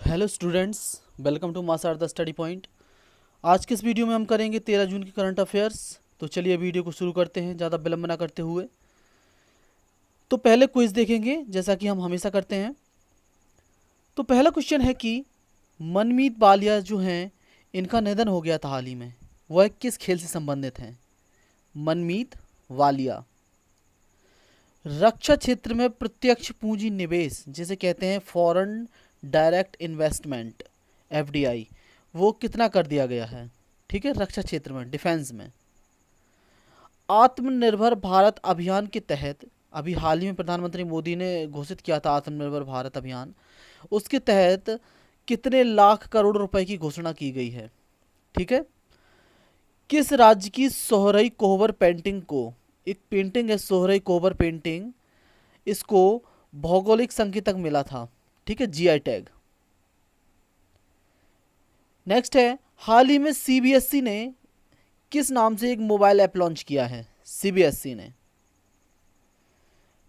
Hello students, welcome to mass R the study point. आज के इस वीडियो में हम करेंगे 13 जून की करंट अफेयर्स। तो चलिए वीडियो को शुरू करते हैं ज़्यादा विलंब ना करते हुए। तो पहले क्विज देखेंगे जैसा कि हम हमेशा करते हैं। तो पहला क्वेश्चन है कि मनमीत बालिया जो हैं इनका निधन हो गया था हाल ही में, वह किस खेल से संबंधित हैं? मनमीत वालिया रक्षा क्षेत्र में प्रत्यक्ष पूंजी निवेश जिसे कहते हैं फॉरेन डायरेक्ट इन्वेस्टमेंट एफडीआई, वो कितना कर दिया गया है? ठीक है, रक्षा क्षेत्र में, डिफेंस में। आत्मनिर्भर भारत अभियान के तहत अभी हाल ही में प्रधानमंत्री मोदी ने घोषित किया था आत्मनिर्भर भारत अभियान, उसके तहत कितने लाख करोड़ रुपए की घोषणा की गई है? ठीक है। किस राज्य की सोहरई कोहबर पेंटिंग को, एक पेंटिंग है सोहरई कोहबर पेंटिंग, इसको भौगोलिक संकेतक मिला था, ठीक है, जीआई टैग। नेक्स्ट है, हाल ही में सीबीएसई ने किस नाम से एक मोबाइल ऐप लॉन्च किया है? सीबीएसई ने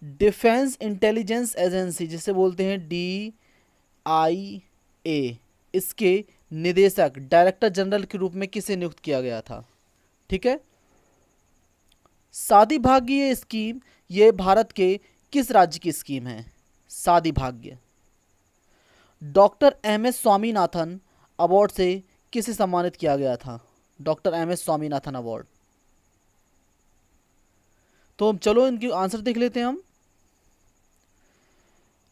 डिफेंस इंटेलिजेंस एजेंसी जिसे बोलते हैं DIA, इसके निदेशक डायरेक्टर जनरल के रूप में किसे नियुक्त किया गया था? ठीक है। शादी भाग्य ये स्कीम, ये भारत के किस राज्य की स्कीम है? शादी भाग्य। डॉक्टर MS स्वामीनाथन अवार्ड से किसे सम्मानित किया गया था? Doctor MS Swaminathan award. तो हम चलो इनके आंसर देख लेते हैं हम।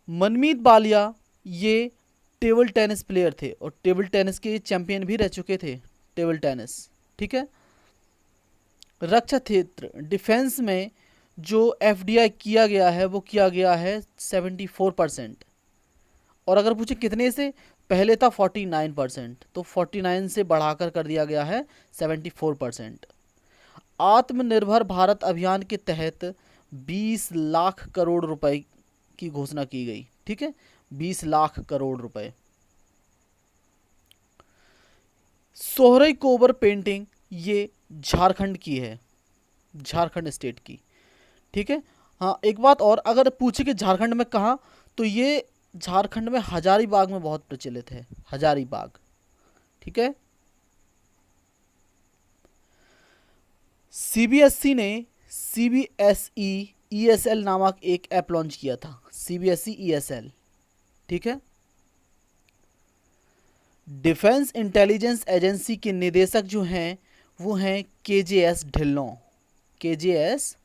मनमीत बालिया ये टेबल टेनिस प्लेयर थे और टेबल टेनिस के चैंपियन भी रह चुके थे, टेबल टेनिस। ठीक है। रक्षा क्षेत्र डिफेंस में जो एफडीआई किया गया है वो किया गया है 74%। और अगर पूछे कितने से, पहले था 49%, तो 49 से बढ़ाकर कर दिया गया है 74%। आत्मनिर्भर भारत अभियान के तहत 20 लाख करोड़ रुपए की घोषणा की गई। ठीक है, 20 लाख करोड़ रुपए। सोहरई कोबर पेंटिंग ये झारखंड की है, झारखंड स्टेट की। ठीक है। हाँ, एक बात और, अगर पूछे कि झारखंड में कहाँ, तो ये झारखंड में हजारीबाग में बहुत प्रचलित है, हजारीबाग। ठीक है। सीबीएसई ने CBSE ESL नामक एक ऐप लॉन्च किया था, CBSE ESL। ठीक है। डिफेंस इंटेलिजेंस एजेंसी के निदेशक जो हैं वो हैं KJS ढिल्लों, KJS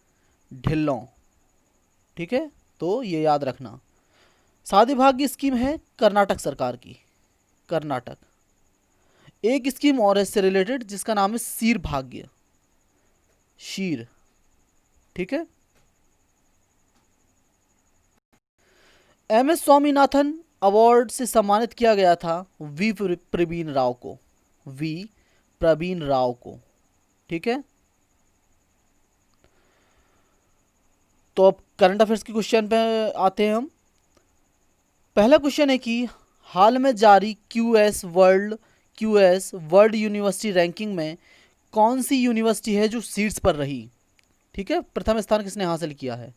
ढिल्लों। ठीक है, तो ये याद रखना। शादी भाग्य स्कीम है कर्नाटक सरकार की, कर्नाटक। एक स्कीम और है इससे रिलेटेड जिसका नाम है शीर भाग्य, शीर। ठीक है। MS स्वामीनाथन अवार्ड से सम्मानित किया गया था वी प्रवीण राव को, वी प्रवीण राव को। ठीक है। तो अब करंट अफेयर्स के क्वेश्चन पे आते हैं हम। पहला क्वेश्चन है कि हाल में जारी QS वर्ल्ड यूनिवर्सिटी रैंकिंग में कौन सी यूनिवर्सिटी है जो सीट्स पर रही? ठीक है, प्रथम स्थान किसने हासिल किया है?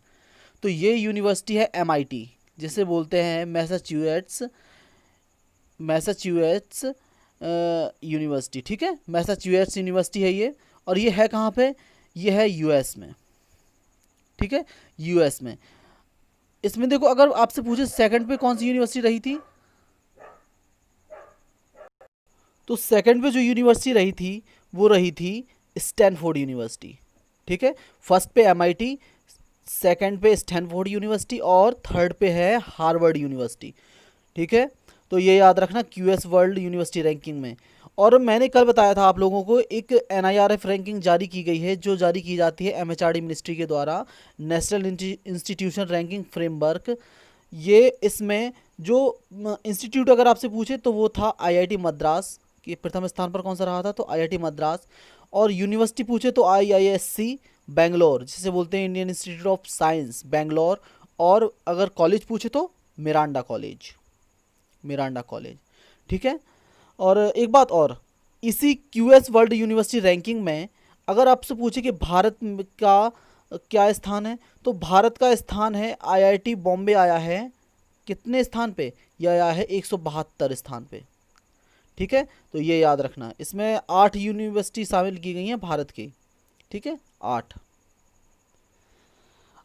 तो ये यूनिवर्सिटी है MIT, जिसे बोलते हैं मैसाचुसेट्स यूनिवर्सिटी। ठीक है, मैसाचुसेट्स यूनिवर्सिटी है ये। और ये है कहाँ पे? ये है US में। ठीक है, US में। इसमें देखो, अगर आपसे पूछे सेकंड पे कौन सी यूनिवर्सिटी रही थी, तो सेकंड पे जो यूनिवर्सिटी रही थी वो रही थी स्टैनफोर्ड यूनिवर्सिटी। ठीक है, फर्स्ट पे MIT, सेकंड पे स्टैनफोर्ड यूनिवर्सिटी और थर्ड पे है हार्वर्ड यूनिवर्सिटी। ठीक है, तो ये याद रखना QS वर्ल्ड यूनिवर्सिटी रैंकिंग में। और मैंने कल बताया था आप लोगों को, एक NIRF रैंकिंग जारी की गई है जो जारी की जाती है MHRD मिनिस्ट्री के द्वारा, नेशनल इंस्टीट्यूशन रैंकिंग फ्रेमवर्क। ये इसमें जो इंस्टीट्यूट अगर आपसे पूछे तो वो था IIT मद्रास, कि प्रथम स्थान पर कौन सा रहा था, तो IIT मद्रास। और यूनिवर्सिटी पूछे तो IISc बेंगलोर, जिसे बोलते हैं Indian institute of science Bangalore. और अगर कॉलेज पूछे तो मिरांडा कॉलेज, मिरांडा कॉलेज। ठीक है। और एक बात और, इसी QS वर्ल्ड यूनिवर्सिटी रैंकिंग में अगर आपसे पूछे कि भारत का क्या स्थान है, तो भारत का स्थान है IIT बॉम्बे आया है कितने स्थान पे? यह आया है 172 स्थान पे। ठीक है, तो ये याद रखना। इसमें 8 यूनिवर्सिटी शामिल की गई हैं भारत की। ठीक है, 8।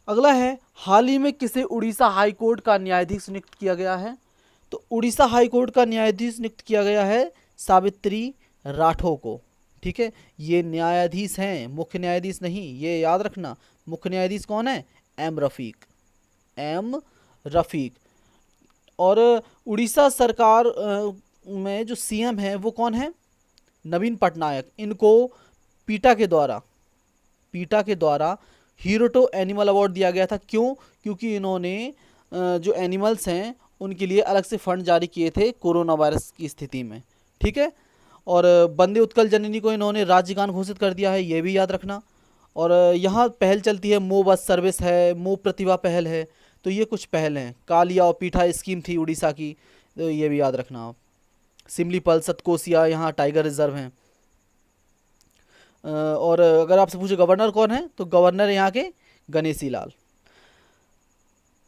अगला है, हाल ही में किसे उड़ीसा हाई कोर्ट का न्यायाधीश नियुक्त किया गया है? तो उड़ीसा हाई कोर्ट का न्यायाधीश नियुक्त किया गया है सावित्री राठौर को। ठीक है, ये न्यायाधीश हैं, मुख्य न्यायाधीश नहीं, ये याद रखना। मुख्य न्यायाधीश कौन है? M Rafiq, M Rafiq. और उड़ीसा सरकार में जो सीएम है वो कौन है? नवीन पटनायक। इनको पीटा के द्वारा हीरो टू एनिमल अवार्ड दिया गया था। क्यों? क्योंकि इन्होंने जो एनिमल्स हैं उनके लिए अलग से फंड जारी किए थे कोरोना वायरस की स्थिति में। ठीक है, और वंदे उत्कल जननी को इन्होंने राज्यगान घोषित कर दिया है, ये भी याद रखना। और यहाँ पहल चलती है, मो बस सर्विस है, मो प्रतिभा पहल है, तो ये कुछ पहल हैं। कालिया और पीठा स्कीम थी उड़ीसा की, तो ये भी याद रखना आप। सिमलीपल, सतकोसिया यहाँ टाइगर रिजर्व हैं। और अगर आपसे पूछे गवर्नर कौन है, तो गवर्नर यहाँ के गणेशी लाल।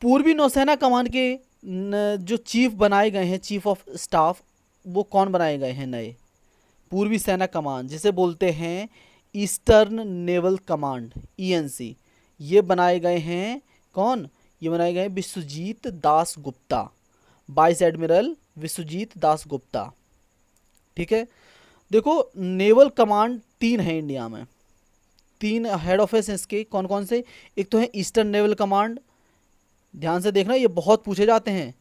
पूर्वी नौसेना कमान के जो चीफ बनाए गए हैं, चीफ ऑफ स्टाफ, वो कौन बनाए गए हैं नए? पूर्वी सेना कमान, जिसे बोलते हैं ईस्टर्न नेवल कमांड, ईएनसी, ये बनाए गए हैं कौन? ये बनाए गए हैं विश्वजीत दास गुप्ता, वाइस एडमिरल विश्वजीत दास गुप्ता। ठीक है, देखो नेवल कमांड 3 है इंडिया में, 3 हेड ऑफिस हैं इसके। कौन कौन से? एक तो है ईस्टर्न नेवल कमांड, ध्यान से देखना, ये बहुत पूछे जाते हैं।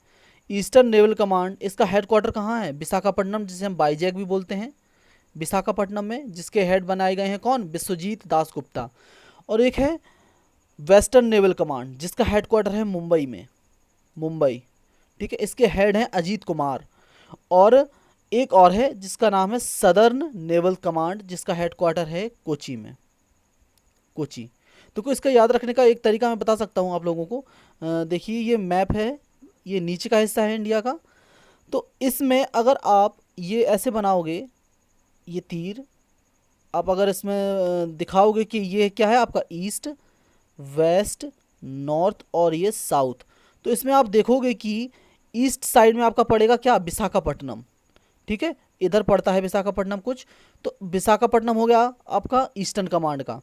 ईस्टर्न नेवल कमांड, इसका हेडक्वार्टर कहाँ है? विशाखापट्टनम, जिसे हम बाईजैक भी बोलते हैं, विशाखापट्टनम में, जिसके हेड बनाए गए हैं कौन? विश्वजीत दास गुप्ता। और एक है वेस्टर्न नेवल कमांड, जिसका हेडक्वार्टर है मुंबई में, मुंबई। ठीक है, इसके हेड हैं अजीत कुमार। और एक और है जिसका नाम है सदर्न नेवल कमांड, जिसका हेडक्वार्टर है कोची में, कोची। तो इसका याद रखने का एक तरीका मैं बता सकता हूँ आप लोगों को। देखिए ये मैप है, ये नीचे का हिस्सा है इंडिया का। तो इसमें अगर आप ये ऐसे बनाओगे, ये तीर आप अगर इसमें दिखाओगे कि ये क्या है आपका, ईस्ट, वेस्ट, नॉर्थ और ये साउथ, तो इसमें आप देखोगे कि ईस्ट साइड में आपका पड़ेगा क्या? विशाखापट्टनम। ठीक है, इधर पड़ता है विशाखापट्टनम कुछ, तो विशाखापट्टनम हो गया आपका ईस्टर्न कमांड का।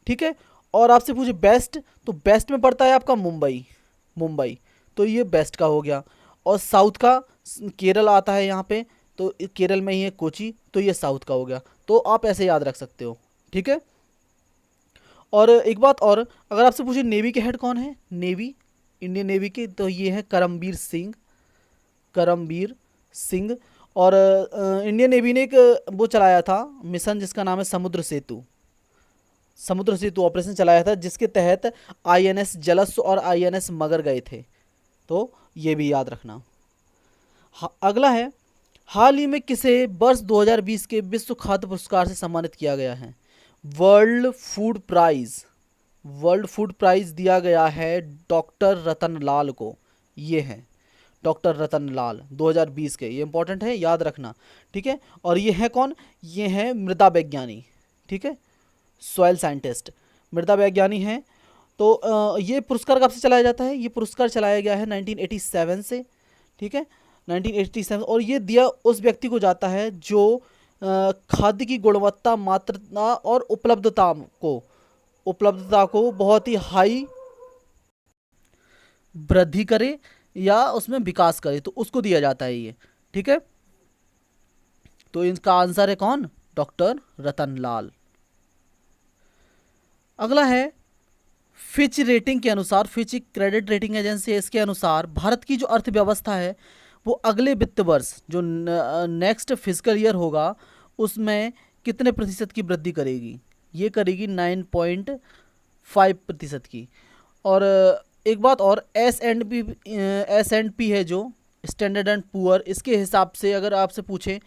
ठीक है, और आपसे पूछे बेस्ट, तो बेस्ट में पड़ता है आपका मुंबई, मुंबई, तो ये बेस्ट का हो गया। और साउथ का केरल आता है यहाँ पे, तो केरल में ही है कोची, तो ये साउथ का हो गया। तो आप ऐसे याद रख सकते हो। ठीक है, और एक बात और, अगर आपसे पूछे नेवी के हेड कौन है, नेवी, इंडियन नेवी के, तो ये है करमबीर सिंह, करमबीर सिंह। और इंडियन नेवी ने एक वो चलाया था मिशन, जिसका नाम है समुद्र सेतु, समुद्र सेतु ऑपरेशन चलाया था, जिसके तहत आईएनएस जलस्व और आईएनएस मगर गए थे, तो ये भी याद रखना। अगला है, हाल ही में किसे वर्ष 2020 के विश्व खाद्य पुरस्कार से सम्मानित किया गया है? World food prize, world food prize दिया गया है डॉक्टर रतन लाल को। ये है डॉक्टर रतन लाल 2020 के, ये इंपॉर्टेंट है, याद रखना। ठीक है, और ये है कौन? ये है मृदा वैज्ञानी। ठीक है, सॉइल साइंटिस्ट, मृदा वैज्ञानी हैं। तो ये पुरस्कार कब से चलाया जाता है? ये पुरस्कार चलाया गया है 1987 से। ठीक है, 1987, और ये दिया उस व्यक्ति को जाता है जो खाद्य की गुणवत्ता, मात्रा और उपलब्धता को बहुत ही हाई वृद्धि करे या उसमें विकास करे, तो उसको दिया जाता है ये। ठीक है, तो इनका आंसर है कौन? डॉक्टर रतन लाल। अगला है, फिच रेटिंग के अनुसार, फिच क्रेडिट रेटिंग एजेंसी है, इसके अनुसार भारत की जो अर्थव्यवस्था है वो अगले वित्त वर्ष जो नेक्स्ट फिजिकल ईयर होगा उसमें कितने प्रतिशत की वृद्धि करेगी? ये करेगी 9.5% की। और एक बात और, एस एंड पी है जो स्टैंडर्ड एंड पुअर, इसके हिसाब से अगर आपसे पूछें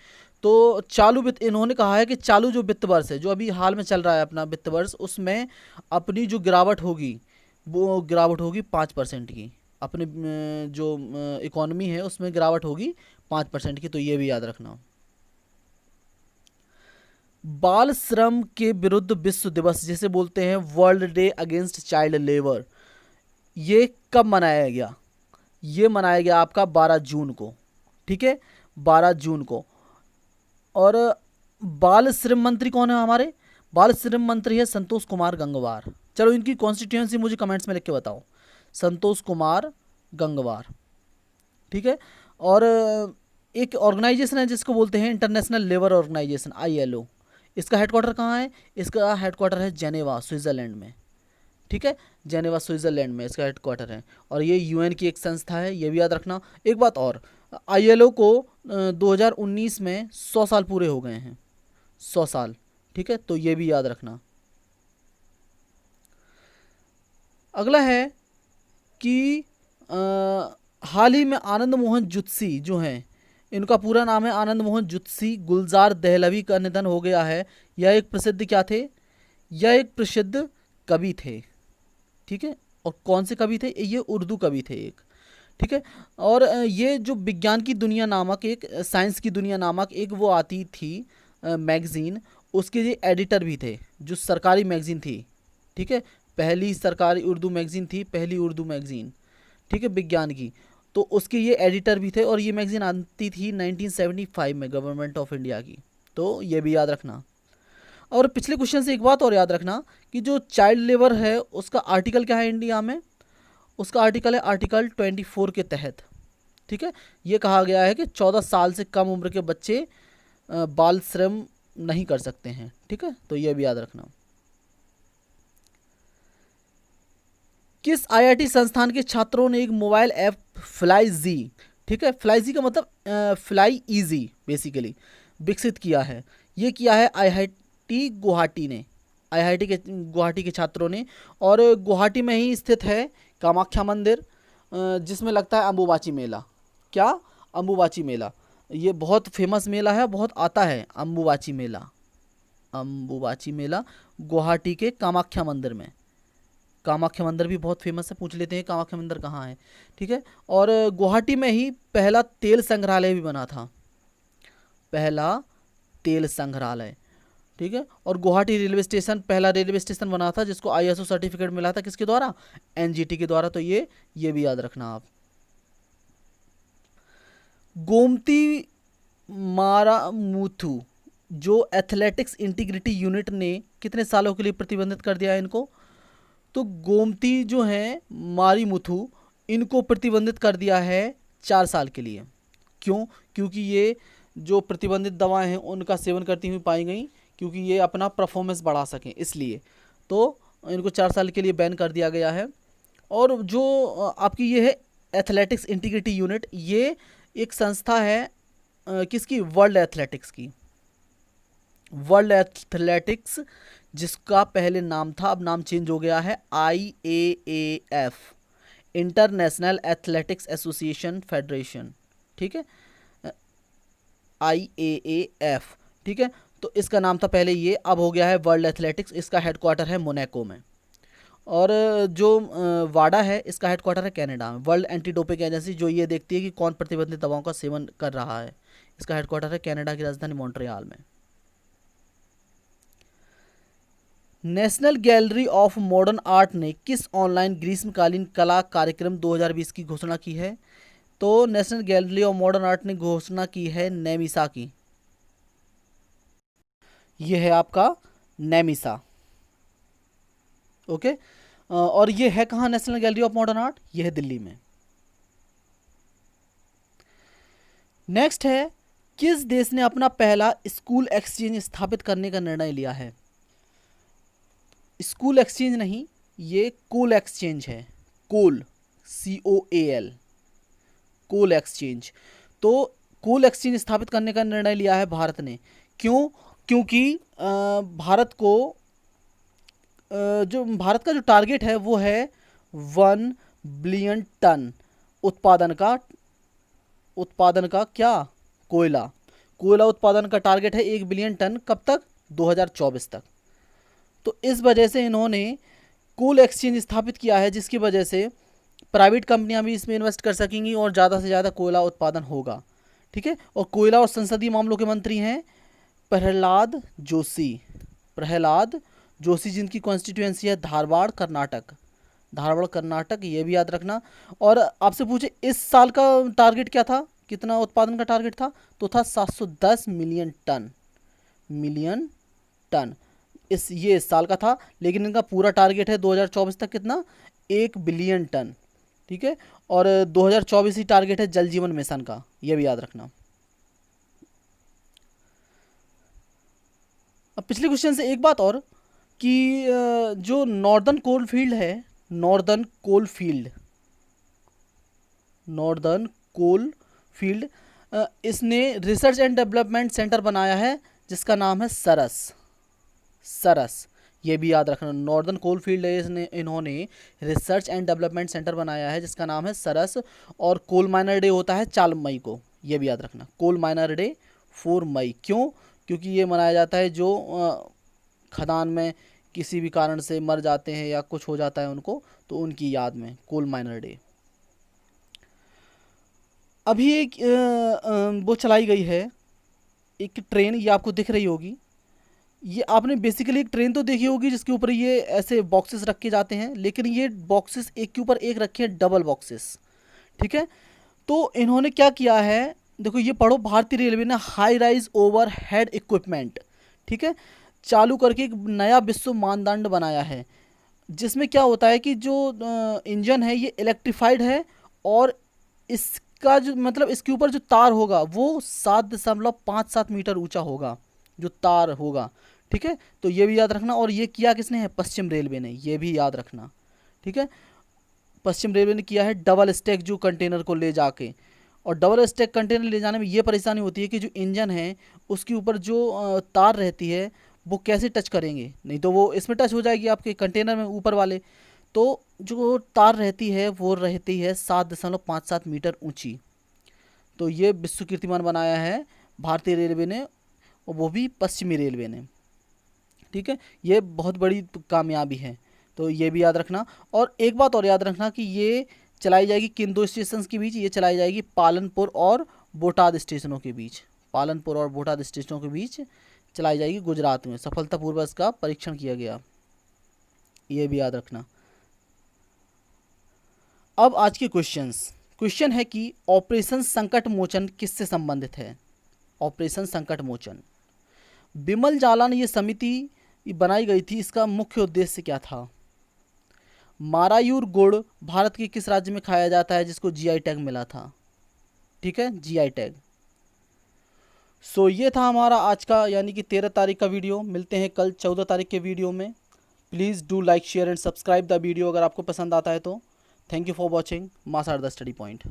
तो चालू वित्त, इन्होंने कहा है कि चालू जो वित्त वर्ष है, जो अभी हाल में चल रहा है अपना वित्त वर्ष, उसमें अपनी जो गिरावट होगी वो गिरावट होगी 5% की। अपने जो इकोनॉमी है उसमें गिरावट होगी 5% की, तो ये भी याद रखना। बाल श्रम के विरुद्ध विश्व दिवस, जिसे बोलते हैं world day against child labour, ये कब मनाया गया? ये मनाया गया आपका 12 जून को, ठीक है, 12 जून को। और बाल श्रम मंत्री कौन है हमारे? बाल श्रम मंत्री है संतोष कुमार गंगवार। चलो इनकी कॉन्स्टिट्यूएंसी मुझे कमेंट्स में लिख के बताओ। संतोष कुमार गंगवार, ठीक है। और एक ऑर्गेनाइजेशन है जिसको बोलते हैं इंटरनेशनल लेबर ऑर्गेनाइजेशन, ILO। इसका हेडक्वार्टर कहाँ है? इसका हेडक्वार्टर है जेनेवा, स्विट्ज़रलैंड में, ठीक है। जेनेवा स्विट्ज़रलैंड में इसका हेडक्वार्टर है। और ये UN की एक संस्था है, ये भी याद रखना। एक बात और, ILO को 2019 में 100 साल पूरे हो गए हैं, 100 साल, ठीक है, तो ये भी याद रखना। अगला है कि हाल ही में आनंद मोहन जुत्सी जो हैं, इनका पूरा नाम है आनंद मोहन जुत्सी गुलजार दहलवी का निधन हो गया है। यह एक प्रसिद्ध क्या थे? यह एक प्रसिद्ध कवि थे, ठीक है। और कौन से कवि थे? ये उर्दू कवि थे एक, ठीक है। और ये जो विज्ञान की दुनिया नामक एक, साइंस की दुनिया नामक एक वो आती थी मैगज़ीन, उसके ये एडिटर भी थे, जो सरकारी मैगज़ीन थी, ठीक है। पहली सरकारी उर्दू मैगज़ीन थी, पहली उर्दू मैगज़ीन, ठीक है, विज्ञान की। तो उसके ये एडिटर भी थे और ये मैगज़ीन आती थी 1975 में गवर्नमेंट ऑफ इंडिया की, तो ये भी याद रखना। और पिछले क्वेश्चन से एक बात और याद रखना कि जो चाइल्ड लेबर है उसका आर्टिकल क्या है इंडिया में? उसका आर्टिकल है आर्टिकल 24 के तहत, ठीक है। ये कहा गया है कि 14 साल से कम उम्र के बच्चे बाल श्रम नहीं कर सकते हैं, ठीक है, तो ये भी याद रखना। किस IIT संस्थान के छात्रों ने एक मोबाइल ऐप फ्लाई जी, ठीक है, फ्लाई जी का मतलब फ्लाई इजी बेसिकली, विकसित किया है? ये किया है IIT गुवाहाटी ने, गुवाहाटी के छात्रों ने। और गुवाहाटी में ही स्थित है कामाख्या मंदिर, जिसमें लगता है अम्बुबाची मेला। क्या? अम्बुबाची मेला। ये बहुत फेमस मेला है, बहुत आता है अम्बुबाची मेला। अम्बुबाची मेला गुवाहाटी के कामाख्या मंदिर में। कामाख्या मंदिर भी बहुत फेमस है, पूछ लेते हैं कामाख्या मंदिर कहाँ है, ठीक है। और गुवाहाटी में ही पहला तेल संग्रहालय भी बना था, पहला तेल संग्रहालय, ठीक है। और गुवाहाटी रेलवे स्टेशन पहला रेलवे स्टेशन बना था जिसको ISO सर्टिफिकेट मिला था, किसके द्वारा? NGT के द्वारा, तो ये भी याद रखना आप। गोमती मारामुथु जो एथलेटिक्स इंटीग्रिटी यूनिट ने कितने सालों के लिए प्रतिबंधित कर दिया है इनको? तो गोमती जो हैं मारीमुथु, इनको प्रतिबंधित कर दिया है 4 साल के लिए। क्यों? क्योंकि ये जो प्रतिबंधित दवाएं हैं उनका सेवन करती हुई पाई गई, क्योंकि ये अपना परफॉर्मेंस बढ़ा सकें, इसलिए तो इनको 4 साल के लिए बैन कर दिया गया है। और जो आपकी ये है एथलेटिक्स इंटीग्रिटी यूनिट, ये एक संस्था है किसकी? वर्ल्ड एथलेटिक्स की, वर्ल्ड एथलेटिक्स, जिसका पहले नाम था, अब नाम चेंज हो गया है IAAF, international athletics association federation, ठीक है, IAAF, ठीक है। तो इसका नाम था पहले ये, अब हो गया है वर्ल्ड एथलेटिक्स। इसका हेडक्वार्टर है मोनाको में। और जो वाडा है इसका हेडक्वार्टर है कनाडा में। वर्ल्ड एंटी डोपिंग एजेंसी जो ये देखती है कि कौन प्रतिबंधित दवाओं का सेवन कर रहा है, इसका हेडक्वार्टर है कनाडा की राजधानी मॉन्ट्रियल में। National gallery of modern art ने किस ऑनलाइन ग्रीष्मकालीन कला कार्यक्रम 2020 की घोषणा की है? तो national gallery of modern art ने घोषणा की है नेमिसा की। ये है आपका नेमिसा, ओके। और ये है कहाँ national gallery of modern art? ये है दिल्ली में। नेक्स्ट है, किस देश ने अपना पहला स्कूल एक्सचेंज स्थापित करने का निर्णय लिया है? स्कूल एक्सचेंज नहीं, ये कोल एक्सचेंज है, कोल, COAL, कोल एक्सचेंज। तो कोल एक्सचेंज स्थापित करने का निर्णय लिया है भारत ने। क्यों? क्योंकि भारत को जो भारत का जो टारगेट है वो है 1 बिलियन टन उत्पादन का क्या? कोयला उत्पादन का टारगेट है 1 बिलियन टन। कब तक? 2024 तक। तो इस वजह से इन्होंने कोल एक्सचेंज स्थापित किया है, जिसकी वजह से प्राइवेट कंपनियां भी इसमें इन्वेस्ट कर सकेंगी और ज़्यादा से ज़्यादा कोयला उत्पादन होगा, ठीक है। और कोयला और संसदीय मामलों के मंत्री हैं प्रहलाद जोशी, जिनकी कॉन्स्टिट्यूएंसी है धारवाड़, कर्नाटक, धारवाड़ कर्नाटक, ये भी याद रखना। और आपसे पूछे इस साल का टारगेट क्या था, कितना उत्पादन का टारगेट था, तो था 710 मिलियन टन, मिलियन टन। ये इस साल का था, लेकिन इनका पूरा टारगेट है 2024 तक कितना, 1 बिलियन टन। ठीक है, और 2024 ही टारगेट है जल जीवन मिशन का, ये भी याद रखना। अब पिछले क्वेश्चन से एक बात और कि जो नॉर्दर्न कोल फील्ड है, northern coal field, northern coal field, इसने रिसर्च एंड डेवलपमेंट सेंटर बनाया है जिसका नाम है सरस, सरस, ये भी याद रखना। नॉर्दर्न कोल फील्ड है, इसने इन्होंने रिसर्च एंड डेवलपमेंट सेंटर बनाया है जिसका नाम है सरस। और कोल माइनर डे होता है 4 मई को, ये भी याद रखना। कोल माइनर डे 4 मई, क्यों, क्योंकि ये मनाया जाता है जो खदान में किसी भी कारण से मर जाते हैं या कुछ हो जाता है उनको, तो उनकी याद में कोल माइनर डे। अभी एक वो चलाई गई है एक ट्रेन, ये आपको दिख रही होगी। ये आपने बेसिकली एक ट्रेन तो देखी होगी जिसके ऊपर ये ऐसे बॉक्सेस रखे जाते हैं, लेकिन ये बॉक्सेस एक के ऊपर एक रखे हैं, डबल बॉक्सेस। ठीक है, तो इन्होंने क्या किया है, देखो ये पढ़ो, भारतीय रेलवे ने high rise over head equipment, ठीक है, चालू करके एक नया विश्व मानदंड बनाया है, जिसमें क्या होता है कि जो इंजन है ये इलेक्ट्रिफाइड है, और इसका जो मतलब इसके ऊपर जो तार होगा वो 7.57 मीटर ऊंचा होगा, जो तार होगा। ठीक है, तो ये भी याद रखना। और ये किया किसने है, पश्चिम रेलवे ने, ये भी याद रखना। ठीक है, पश्चिम रेलवे ने किया है डबल स्टैक जो कंटेनर को ले जाके। और डबल स्टैक कंटेनर ले जाने में ये परेशानी होती है कि जो इंजन है उसके ऊपर जो तार रहती है वो कैसे टच करेंगे, नहीं तो वो इसमें टच हो जाएगी आपके कंटेनर में ऊपर वाले। तो जो तार रहती है वो रहती है 7.57 मीटर ऊंची। तो ये विश्व कीर्तिमान बनाया है भारतीय रेलवे ने, और वो भी पश्चिमी रेलवे ने। ठीक है, ये बहुत बड़ी कामयाबी है, तो ये भी याद रखना। और एक बात और याद रखना कि ये चलाई जाएगी किन दो स्टेशन के बीच, ये चलाई जाएगी पालनपुर और बोटाद स्टेशनों के बीच, पालनपुर और बोटाद स्टेशनों के बीच चलाई जाएगी गुजरात में। सफलतापूर्वक इसका परीक्षण किया गया, ये भी याद रखना। अब आज के क्वेश्चंस, क्वेश्चन है कि ऑपरेशन संकट मोचन किससे संबंधित है। ऑपरेशन संकट मोचन, बिमल जालान ये समिति बनाई गई थी, इसका मुख्य उद्देश्य क्या था। मारायूर गुड़ भारत के किस राज्य में खाया जाता है जिसको जीआई टैग मिला था। ठीक है, जीआई टैग। सो ये था हमारा आज का यानी कि 13 तारीख का वीडियो। मिलते हैं कल 14 तारीख के वीडियो में। Please do like share and subscribe the video अगर आपको पसंद आता है तो। Thank you for watching mass R the study point.